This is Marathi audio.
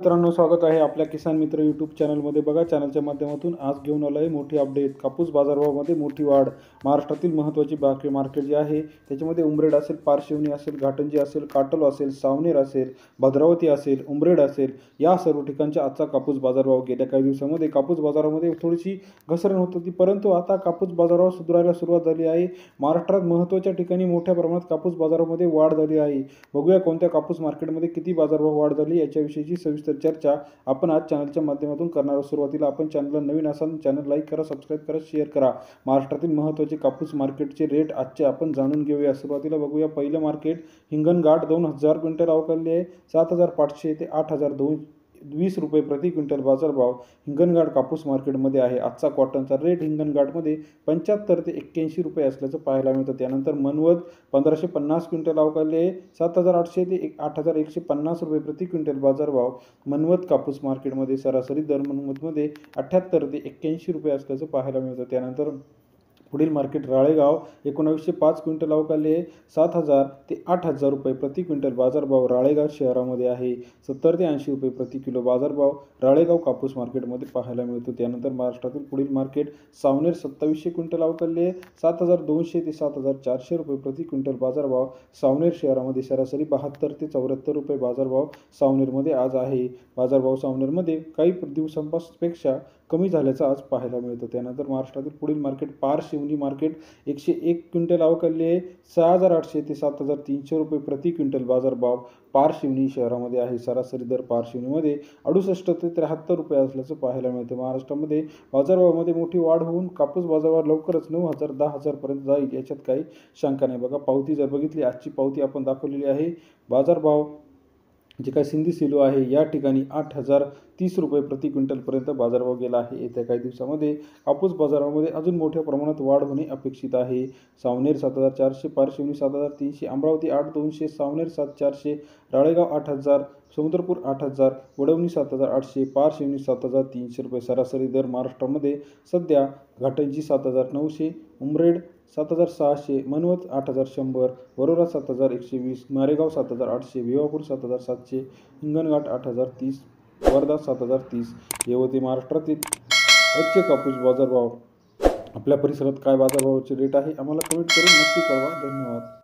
मित्रांनो, स्वागत आहे आपल्या किसान मित्र यूट्यूब चॅनलमध्ये। बघा, चॅनलच्या माध्यमातून आज घेऊन आलो आहे मोठी अपडेट। कापूस बाजारभावामध्ये मोठी वाढ। महाराष्ट्रातील महत्त्वाची मार्केट जे आहे त्याच्यामध्ये उमरेड असेल, पारशिवनी असेल, घाटंजी असेल, काटोल असेल, सावनेर असेल, भद्रावती असेल, उमरेड असेल, या सर्व ठिकाणचा आजचा कापूस बाजारभाव गेल्या काही दिवसांमध्ये कापूस बाजारामध्ये थोडीशी घसरण होत होती, परंतु आता कापूस बाजारभाव सुधारायला सुरुवात झाली आहे। महाराष्ट्रात महत्त्वाच्या ठिकाणी मोठ्या प्रमाणात कापूस बाजारामध्ये वाढ झाली आहे। बघूया कोणत्या कापूस मार्केटमध्ये किती बाजारभाव वाढ झाली याच्याविषयीची सविस्तर चर्चा आपण आज चॅनलच्या माध्यमातून करणार आहोत। सुरुवातीला आपण चॅनलला नवीन असाल चॅनल लाईक करा, सबस्क्राइब करा, शेअर करा। महाराष्ट्रातील महत्त्वाचे कापूस मार्केटचे रेट आजचे आपण जाणून घेऊया। सुरुवातीला बघूया पहिलं मार्केट हिंगणघाट 2000 क्विंटल अवकाळले आहे 7500 ते 8220 रुपये प्रति क्विंटल बाजारभाव हिंगणघाट कापूस मार्केटमध्ये आहे। आजचा कॉटनचा रेट हिंगणघाटमध्ये 75 ते 81 रुपये असल्याचं पाहायला मिळतं। त्यानंतर मनवद 1550 क्विंटल अवकाळले 7800 ते 8150 रुपये प्रति क्विंटल बाजारभाव मनवद कापूस मार्केटमध्ये सरासरी दर मनवदमध्ये 78 ते 81 रुपये असल्याचं पाहायला मिळतं। त्यानंतर पुढील मार्केट राळेगाव 1905 क्विंटल अवकाळले 7000 ते 8000 रुपये प्रति क्विंटल बाजारभाव राळेगाव शहरामध्ये आहे। 70 ते 80 रुपये प्रति किलो बाजारभाव राळेगाव कापूस मार्केटमध्ये पाहायला मिळतो। त्यानंतर महाराष्ट्रातील पुढील मार्केट सावनेर 2700 क्विंटल अवकाळले 7200 ते 7400 रुपये प्रति क्विंटल बाजारभाव सावनेर शहरामध्ये सरासरी 72 ते 74 रुपये बाजारभाव सावनेरमध्ये आज आहे। बाजारभाव सावनेरमध्ये काही दिवसांपेक्षा कमी झाल्याचं आज पाहायला मिळतं। त्यानंतर महाराष्ट्रातील पुढील मार्केट पारशिवनी मार्केट 101 क्विंटल अवकाळले 6800 ते 7300 रुपये प्रति क्विंटल बाजारभाव पारशिवनी शहरामध्ये आहे। सरासरी दर पारशिवनीमध्ये 68 ते 73 रुपये असल्याचं पाहायला मिळतं। महाराष्ट्रामध्ये बाजारभावामध्ये मोठी वाढ होऊन कापूस बाजारभाव लवकरच 9000 10,000 पर्यंत जाईल याच्यात काही शंका नाही। बघा, पावती जर बघितली, आजची पावती आपण दाखवलेली आहे। बाजारभाव जे काय सिंधी सिलो आहे या ठिकाणी 8030 रुपये प्रति क्विंटलपर्यंत बाजारभाव गेला आहे। येत्या काही दिवसामध्ये कापूस बाजारामध्ये अजून मोठ्या प्रमाणात वाढ होणे अपेक्षित आहे। सावनेर 7400, पारशिवनी 7300, अमरावती 8200, सावनेर 7400, राळेगाव 8000, समुद्रपूर 8000, वडवणी 7800, पारशिवनी 7300 रुपये सरासरी दर महाराष्ट्रामध्ये सध्या घाटंजी 7900, उमरेड 7600, मनवत 8100, वरोरा 7120, मारेगाव 7800, भिवापूर 7700, हिंगणघाट 8030, वर्धा 7030 हे होते महाराष्ट्रातील आजचे कापूस बाजारभाव। आपल्या परिसरात काय बाजारभावाचे रेट आहे आम्हाला कमेंट करून नक्की कळवा। धन्यवाद।